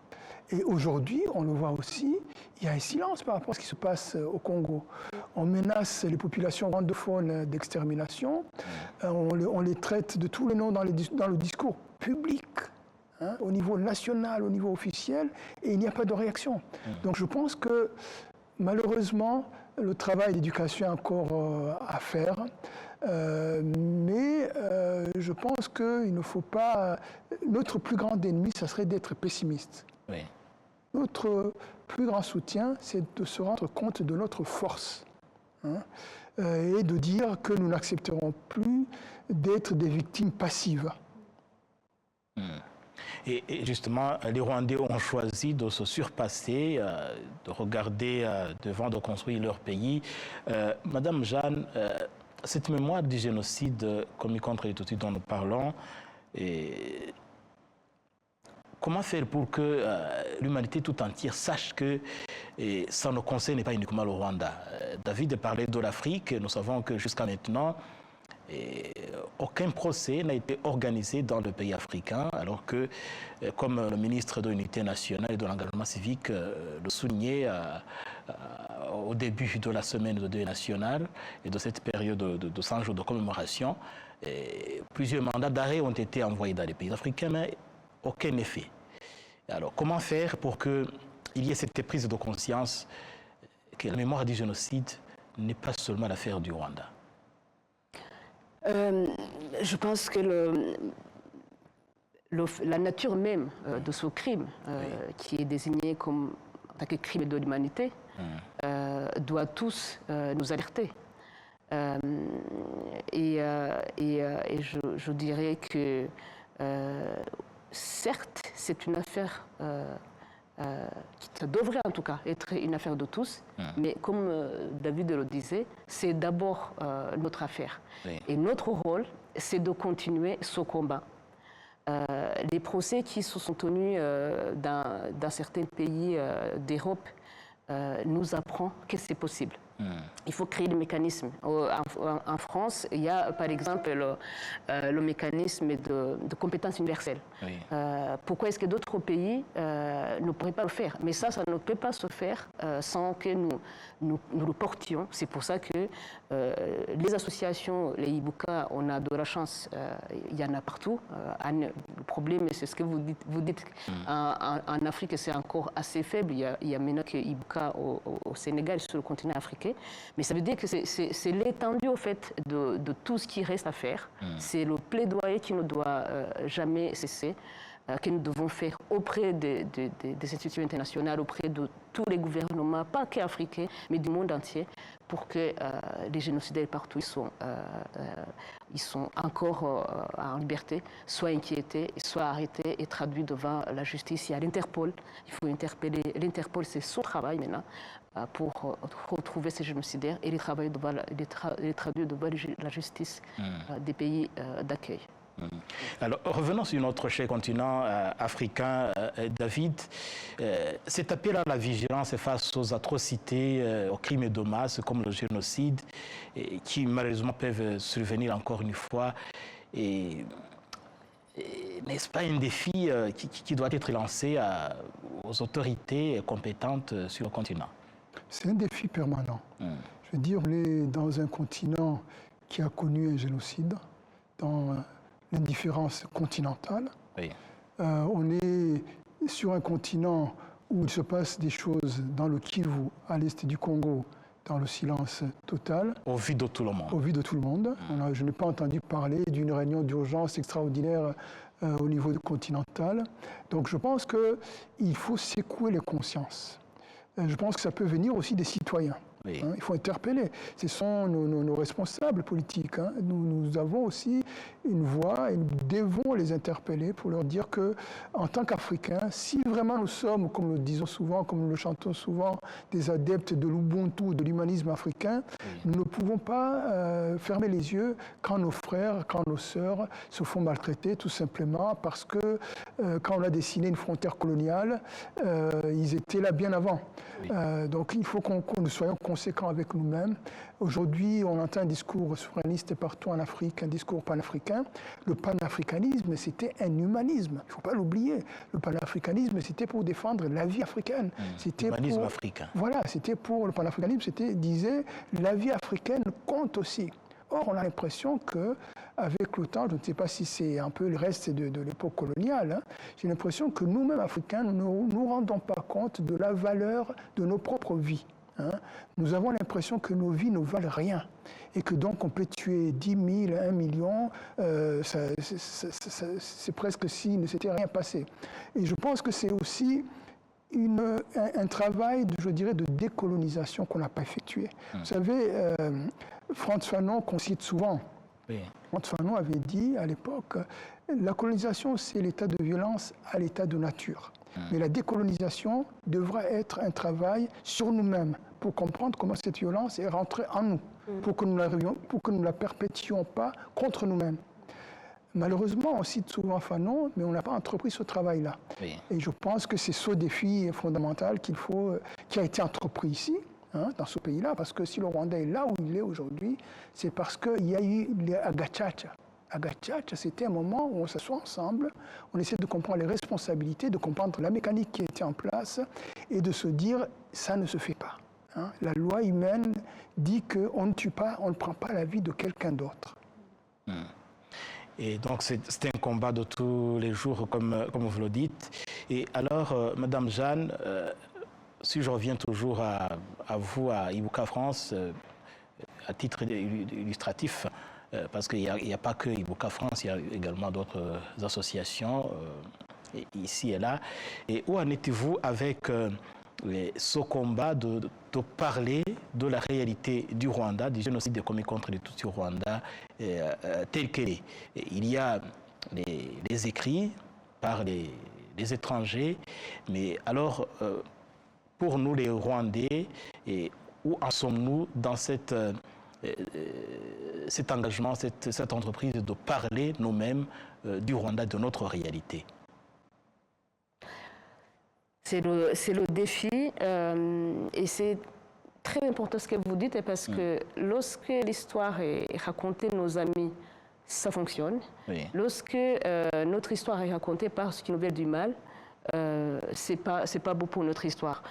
Et aujourd'hui, on le voit aussi, il y a un silence par rapport à ce qui se passe au Congo. On menace les populations rwandophones d'extermination, on les traite de tous les noms dans le discours public, au niveau national, au niveau officiel, et il n'y a pas de réaction. Donc je pense que malheureusement, le travail d'éducation est encore à faire, mais je pense qu'il ne faut pas... Notre plus grand ennemi, ça serait d'être pessimiste.
Oui.
Notre plus grand soutien, c'est de se rendre compte de notre force et de dire que nous n'accepterons plus d'être des victimes passives.
Et justement, les Rwandais ont choisi de se surpasser, de regarder devant, de construire leur pays. Madame Jeanne, cette mémoire du génocide commis contre les Tutsis dont nous parlons, comment faire pour que l'humanité tout entière sache que ça ne concerne pas uniquement le Rwanda? David parlait de l'Afrique. Nous savons que jusqu'à maintenant, aucun procès n'a été organisé dans le pays africain, alors que, comme le ministre de l'Unité nationale et de l'engagement civique le soulignait au début de la semaine de deuil national et de cette période de 100 jours de commémoration, plusieurs mandats d'arrêt ont été envoyés dans les pays africains, mais aucun effet. Alors, comment faire pour qu'il y ait cette prise de conscience que la mémoire du génocide n'est pas seulement l'affaire du Rwanda?
Je pense que la nature même de ce crime, qui est désigné comme en tant que crime de l'humanité, doit tous nous alerter. Je dirais que certes, c'est une affaire qui devrait en tout cas être une affaire de tous, mais comme David le disait, c'est d'abord notre affaire. Oui. Et notre rôle, c'est de continuer ce combat. Les procès qui se sont tenus dans certains pays d'Europe nous apprennent que c'est possible. Il faut créer des mécanismes. En France, il y a par exemple le mécanisme de compétence universelle. Oui. Pourquoi est-ce que d'autres pays ne pourraient pas le faire? Mais ça ne peut pas se faire sans que nous le portions. C'est pour ça que les associations, les Ibuka, on a de la chance, il y en a partout. Le problème, c'est ce que vous dites en Afrique, c'est encore assez faible. Il y a maintenant que Ibuka au Sénégal, sur le continent africain. Mais ça veut dire que c'est l'étendue au fait de tout ce qui reste à faire. C'est le plaidoyer qui ne doit jamais cesser, que nous devons faire auprès des institutions internationales, auprès de tous les gouvernements, pas qu'africains, mais du monde entier, pour que les génocidaires partout ils sont encore en liberté, soient inquiétés, soient arrêtés et traduits devant la justice. Il y a l'Interpol, il faut interpeller l'Interpol, c'est son travail maintenant, pour retrouver ces génocidaires et les traduire devant la justice des pays d'accueil.
Alors, revenons sur notre cher continent africain, David. Cet appel à la vigilance face aux atrocités, aux crimes de masse comme le génocide, qui malheureusement peuvent survenir encore une fois, n'est-ce pas un défi qui doit être lancé aux autorités compétentes sur le continent?
C'est un défi permanent. Je veux dire, on est dans un continent qui a connu un génocide, dans l'indifférence continentale. Oui. On est sur un continent où il se passe des choses dans le Kivu, à l'est du Congo, dans le silence total.
Au vu de tout le monde.
Au vu de tout le monde. Je n'ai pas entendu parler d'une réunion d'urgence extraordinaire au niveau continental. Donc je pense qu'il faut secouer les consciences. Je pense que ça peut venir aussi des citoyens. Oui. Il faut interpeller. Ce sont nos responsables politiques. Nous avons aussi une voix et nous devons les interpeller pour leur dire qu'en tant qu'Africains, si vraiment nous sommes, comme nous le disons souvent, comme nous le chantons souvent, des adeptes de l'Ubuntu, de l'humanisme africain, nous ne pouvons pas fermer les yeux quand nos frères, quand nos sœurs se font maltraiter, tout simplement parce que quand on a dessiné une frontière coloniale, ils étaient là bien avant. Oui. Donc il faut que nous soyons conséquents avec nous-mêmes. Aujourd'hui, on entend un discours souverainiste partout en Afrique, un discours panafricain. Le panafricanisme, c'était un humanisme. Il ne faut pas l'oublier. Le panafricanisme, c'était pour défendre la vie africaine.
L'humanisme africain.
Voilà, c'était pour le panafricanisme, disait la vie africaine compte aussi. Or, on a l'impression qu'avec le temps, je ne sais pas si c'est un peu le reste de l'époque coloniale, j'ai l'impression que nous-mêmes, Africains, nous ne nous rendons pas compte de la valeur de nos propres vies. Nous avons l'impression que nos vies ne valent rien et que donc on peut tuer 10 000, 1 million, c'est presque s'il ne s'était rien passé. Et je pense que c'est aussi un travail, je dirais, de décolonisation qu'on n'a pas effectué. Vous savez, Frantz Fanon, qu'on cite souvent, Frantz Fanon avait dit à l'époque, la colonisation, c'est l'état de violence à l'état de nature. Mais la décolonisation devra être un travail sur nous-mêmes pour comprendre comment cette violence est rentrée en nous. pour que nous ne la perpétuions pas contre nous-mêmes. Malheureusement, on cite souvent Fanon, mais on n'a pas entrepris ce travail-là. Oui. Et je pense que c'est ce défi fondamental qui a été entrepris ici, dans ce pays-là, parce que si le Rwanda est là où il est aujourd'hui, c'est parce qu'il y a eu les Agachacha. Agachacha, c'était un moment où on s'assoit ensemble, on essaie de comprendre les responsabilités, de comprendre la mécanique qui était en place et de se dire, ça ne se fait pas. La loi humaine dit qu'on ne tue pas, on ne prend pas la vie de quelqu'un d'autre.
Et donc, c'est un combat de tous les jours, comme vous le dites. Et alors, Madame Jeanne, si je reviens toujours à vous, à Ibuka France, à titre illustratif, parce qu'il n'y a pas que Ibuka France, il y a également d'autres associations ici et là. Et où en êtes-vous avec ce combat de parler de la réalité du Rwanda, du génocide commis contre les Tutsis au Rwanda, tel qu'elle est? Il y a les écrits par les étrangers, mais alors, pour nous les Rwandais, où en sommes-nous dans cet engagement, cette entreprise de parler nous-mêmes du Rwanda, de notre réalité?
C'est le défi et c'est très important ce que vous dites parce que lorsque l'histoire est racontée de nos amis, ça fonctionne. Oui. Lorsque notre histoire est racontée par ceux qui nous veulent du mal, c'est pas beau pour notre histoire.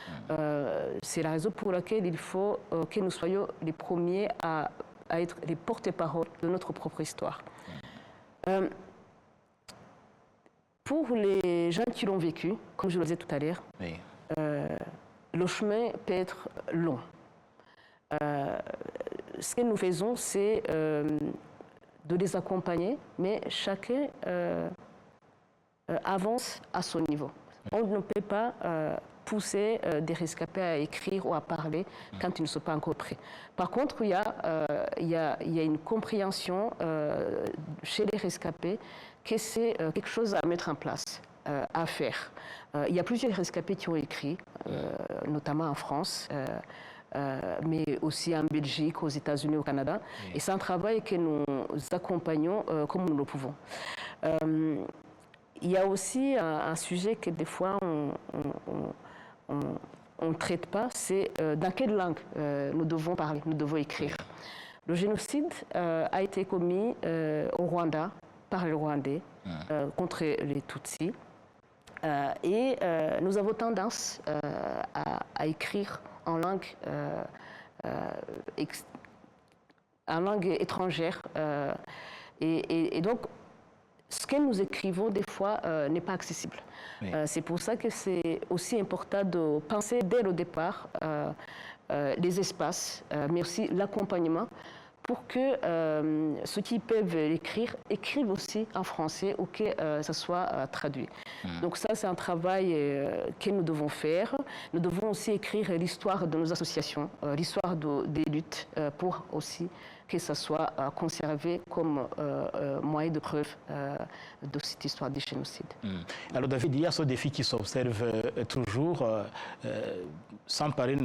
C'est la raison pour laquelle il faut que nous soyons les premiers à être les porte-parole de notre propre histoire. Pour les gens qui l'ont vécu, comme je le disais tout à l'heure, oui. Le chemin peut être long. Ce que nous faisons, c'est de les accompagner, mais chacun avance à son niveau. On ne peut pas pousser des rescapés à écrire ou à parler quand ils ne sont pas encore prêts. Par contre, il y a une compréhension chez les rescapés que c'est quelque chose à mettre en place, à faire. Il y a plusieurs rescapés qui ont écrit, notamment en France, mais aussi en Belgique, aux États-Unis, au Canada. Oui. Et c'est un travail que nous accompagnons comme nous le pouvons. Il y a aussi un sujet que des fois on ne traite pas, c'est dans quelle langue nous devons parler, nous devons écrire. Le génocide a été commis au Rwanda par les Rwandais contre les Tutsis. Et nous avons tendance à écrire en langue étrangère. Et donc, ce que nous écrivons, des fois, n'est pas accessible. Oui. C'est pour ça que c'est aussi important de penser dès le départ les espaces, mais aussi l'accompagnement, pour que ceux qui peuvent l'écrire écrivent aussi en français ou que ça soit traduit. Donc ça, c'est un travail que nous devons faire. Nous devons aussi écrire l'histoire de nos associations, l'histoire des luttes, pour aussi que ça soit conservé comme moyen de preuve de cette histoire du génocide.
Alors David, il y a ce défi qui s'observe toujours, sans parler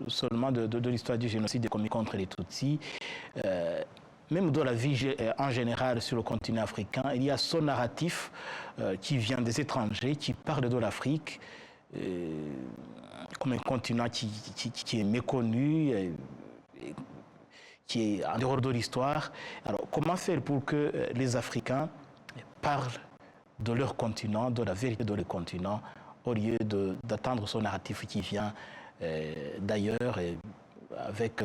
seulement de l'histoire du génocide commis contre les Tutsis, même dans la vie en général sur le continent africain, il y a ce narratif qui vient des étrangers, qui parle de l'Afrique comme un continent qui est méconnu, qui est en dehors de l'histoire. Alors, comment faire pour que les Africains parlent de leur continent, de la vérité de leur continent, au lieu d'attendre ce narratif qui vient d'ailleurs avec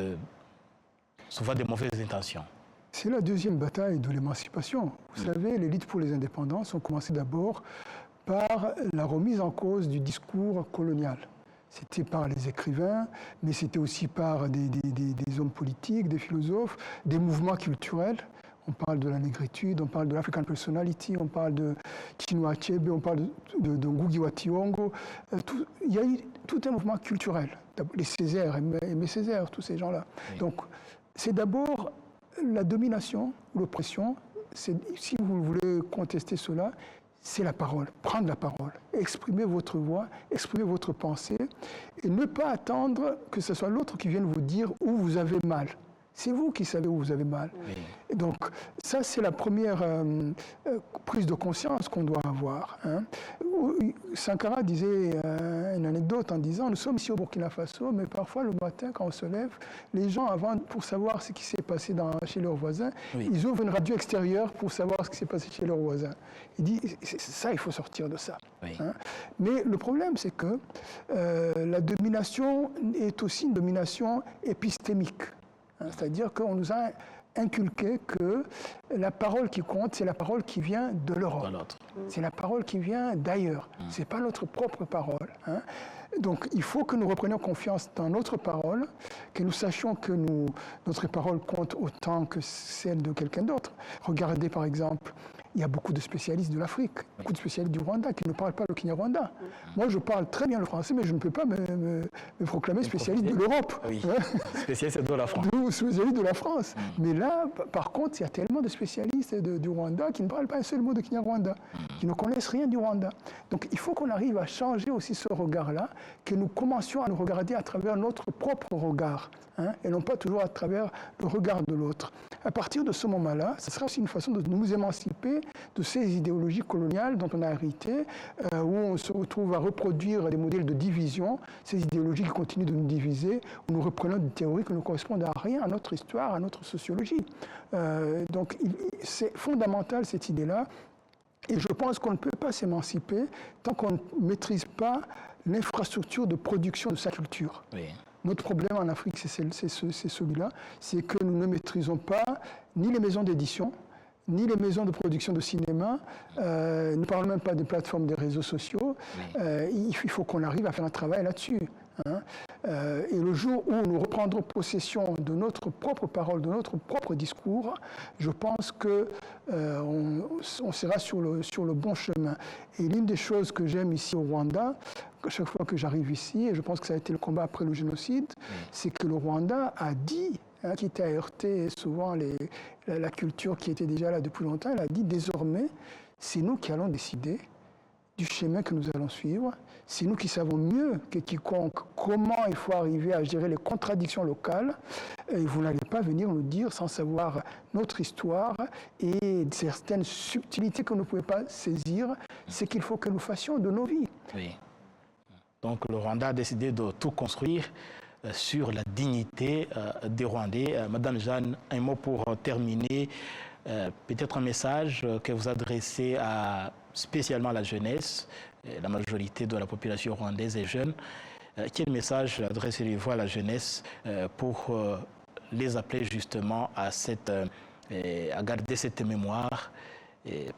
souvent des mauvaises intentions?
C'est la deuxième bataille de l'émancipation. Vous savez, les luttes pour les indépendances ont commencé d'abord par la remise en cause du discours colonial. C'était par les écrivains, mais c'était aussi par des hommes politiques, des philosophes, des mouvements culturels. On parle de la négritude, on parle de l'African Personality, on parle de Chinua Achebe, on parle de Ngugi wa Thiong'o. Il y a eu tout un mouvement culturel. Les Césaire, Aimé Césaire, tous ces gens-là. Oui. Donc, c'est d'abord la domination, l'oppression. Si vous voulez contester cela, c'est la parole, prendre la parole, exprimer votre voix, exprimer votre pensée et ne pas attendre que ce soit l'autre qui vienne vous dire où vous avez mal. C'est vous qui savez où vous avez mal.
Oui.
Et donc, ça, c'est la première prise de conscience qu'on doit avoir. Hein. Sankara disait une anecdote en disant, nous sommes ici au Burkina Faso, mais parfois le matin, quand on se lève, les gens, avant, pour savoir ce qui s'est passé chez leurs voisins,
oui.
ils ouvrent une radio extérieure pour savoir ce qui s'est passé chez leurs voisins. Il dit, ça, il faut sortir de ça.
Oui.
Hein. Mais le problème, c'est que la domination est aussi une domination épistémique. Hein, c'est-à-dire qu'on nous a inculqué que la parole qui compte, c'est la parole qui vient de l'Europe. C'est la parole qui vient d'ailleurs. Ce n'est pas notre propre parole. Hein. Donc il faut que nous reprenions confiance dans notre parole, que nous sachions que notre parole compte autant que celle de quelqu'un d'autre. Regardez par exemple, il y a beaucoup de spécialistes de l'Afrique, beaucoup de spécialistes du Rwanda qui ne parlent pas le Kinyarwanda. Moi, je parle très bien le français, mais je ne peux pas me proclamer spécialiste de l'Europe.
Oui, spécialiste de la France.
Spécialiste de la France. Mais là, par contre, il y a tellement de spécialistes du Rwanda qui ne parlent pas un seul mot de Kinyarwanda, qui ne connaissent rien du Rwanda. Donc, il faut qu'on arrive à changer aussi ce regard-là, que nous commencions à nous regarder à travers notre propre regard, hein, et non pas toujours à travers le regard de l'autre. À partir de ce moment-là, ce sera aussi une façon de nous émanciper de ces idéologies coloniales dont on a hérité, où on se retrouve à reproduire des modèles de division, ces idéologies qui continuent de nous diviser, où nous reprenons des théories qui ne correspondent à rien, à notre histoire, à notre sociologie. Donc c'est fondamental cette idée-là, et je pense qu'on ne peut pas s'émanciper tant qu'on ne maîtrise pas l'infrastructure de production de sa culture. Oui. Notre problème en Afrique, c'est celui-là, c'est que nous ne maîtrisons pas ni les maisons d'édition, ni les maisons de production de cinéma, ne parlons même pas des plateformes des réseaux sociaux. Il faut qu'on arrive à faire un travail là-dessus. Hein. Et le jour où nous reprendrons possession de notre propre parole, de notre propre discours, je pense qu'on sera sur le bon chemin. Et l'une des choses que j'aime ici au Rwanda, chaque fois que j'arrive ici, et je pense que ça a été le combat après le génocide, c'est que le Rwanda a dit, hein, quitte à heurter souvent la culture qui était déjà là depuis longtemps, elle a dit désormais, c'est nous qui allons décider du chemin que nous allons suivre. C'est nous qui savons mieux que quiconque comment il faut arriver à gérer les contradictions locales. Et vous n'allez pas venir nous dire, sans savoir notre histoire et certaines subtilités que nous ne pouvons pas saisir, ce qu'il faut que nous fassions de nos vies. Oui.
Donc le Rwanda a décidé de tout construire sur la dignité des Rwandais. Madame Jeanne, un mot pour terminer. Peut-être un message que vous adressez spécialement à la jeunesse. La majorité de la population rwandaise est jeune. Quel message adressez-vous à la jeunesse pour les appeler justement à garder cette mémoire,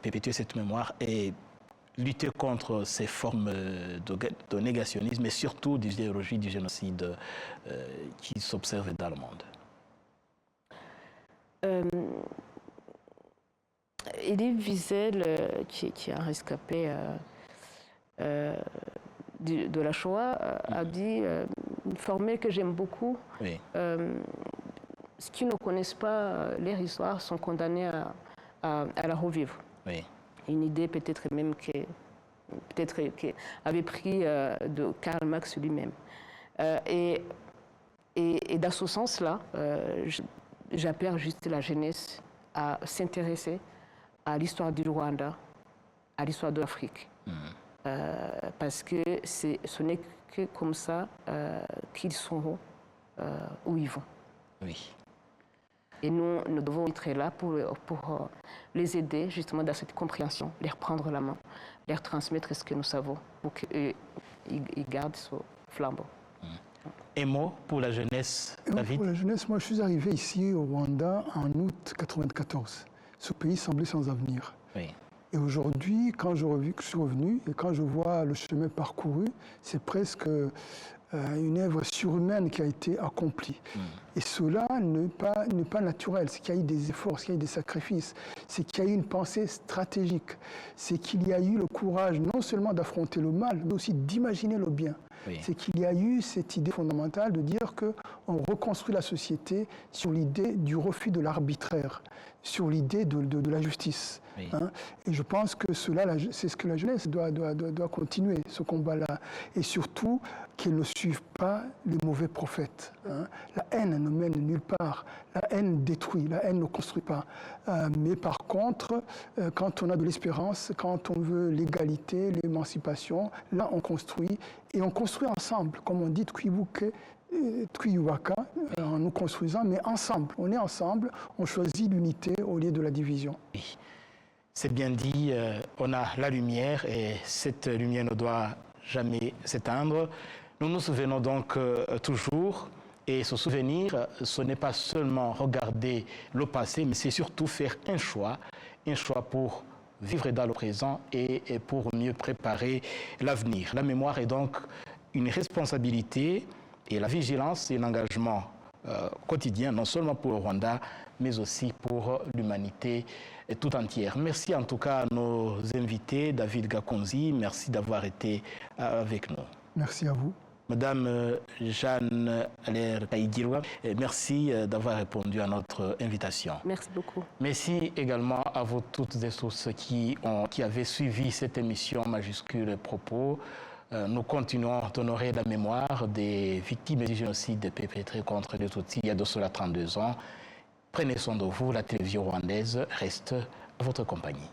perpétuer cette mémoire et lutter contre ces formes de négationnisme et surtout d'idéologie du génocide qui s'observent dans le monde?
Elie Wiesel, qui est un rescapé de la Shoah, a dit une formule que j'aime beaucoup. Oui. Ceux qui ne connaissent pas leur histoire sont condamnés à la revivre. Oui. Une idée peut-être même qui avait pris de Karl Marx lui-même. Et dans ce sens-là, j'appelle juste la jeunesse à s'intéresser à l'histoire du Rwanda, à l'histoire de l'Afrique. Parce que ce n'est que comme ça qu'ils sauront où ils vont. Oui. Et nous devons être là pour les aider justement dans cette compréhension, leur prendre la main, leur transmettre ce que nous savons pour qu'ils gardent ce flambeau.
Un mot pour la jeunesse, David?
Pour la jeunesse, moi je suis arrivé ici au Rwanda en août 1994. Ce pays semblait sans avenir. Oui. Et aujourd'hui, quand je suis revenu et quand je vois le chemin parcouru, c'est presque une œuvre surhumaine qui a été accomplie. Et cela n'est pas naturel, c'est qu'il y a eu des efforts, c'est qu'il y a eu des sacrifices, c'est qu'il y a eu une pensée stratégique, c'est qu'il y a eu le courage non seulement d'affronter le mal, mais aussi d'imaginer le bien. c'est qu'il y a eu cette idée fondamentale de dire qu'on reconstruit la société sur l'idée du refus de l'arbitraire, sur l'idée de la justice. Hein. Et je pense que c'est ce que la jeunesse doit continuer, ce combat-là. Et surtout, qu'elle ne suive pas les mauvais prophètes. Hein. La haine ne mène nulle part. La haine détruit, la haine ne construit pas. Mais par contre, quand on a de l'espérance, quand on veut l'égalité, l'émancipation, là on construit. Et on construit ensemble, comme on dit, Twiyubaka, en nous construisant, mais ensemble. On est ensemble, on choisit l'unité au lieu de la division.
Oui. C'est bien dit, on a la lumière et cette lumière ne doit jamais s'éteindre. Nous nous souvenons donc toujours, et ce souvenir, ce n'est pas seulement regarder le passé, mais c'est surtout faire un choix pour vivre dans le présent et pour mieux préparer l'avenir. La mémoire est donc une responsabilité et la vigilance, c'est un engagement quotidien, non seulement pour le Rwanda, mais aussi pour l'humanité tout entière. Merci en tout cas à nos invités, David Gakonzi, merci d'avoir été avec nous.
Merci à vous.
Madame Jeanne Allaire Kaïdirwa, merci d'avoir répondu à notre invitation.
Merci beaucoup.
Merci également à vous toutes et tous qui avaient suivi cette émission Majuscule Propos. Nous continuons d'honorer la mémoire des victimes du génocide perpétré contre les Tutsis il y a de cela 32 ans. Prenez soin de vous, la télévision rwandaise reste à votre compagnie.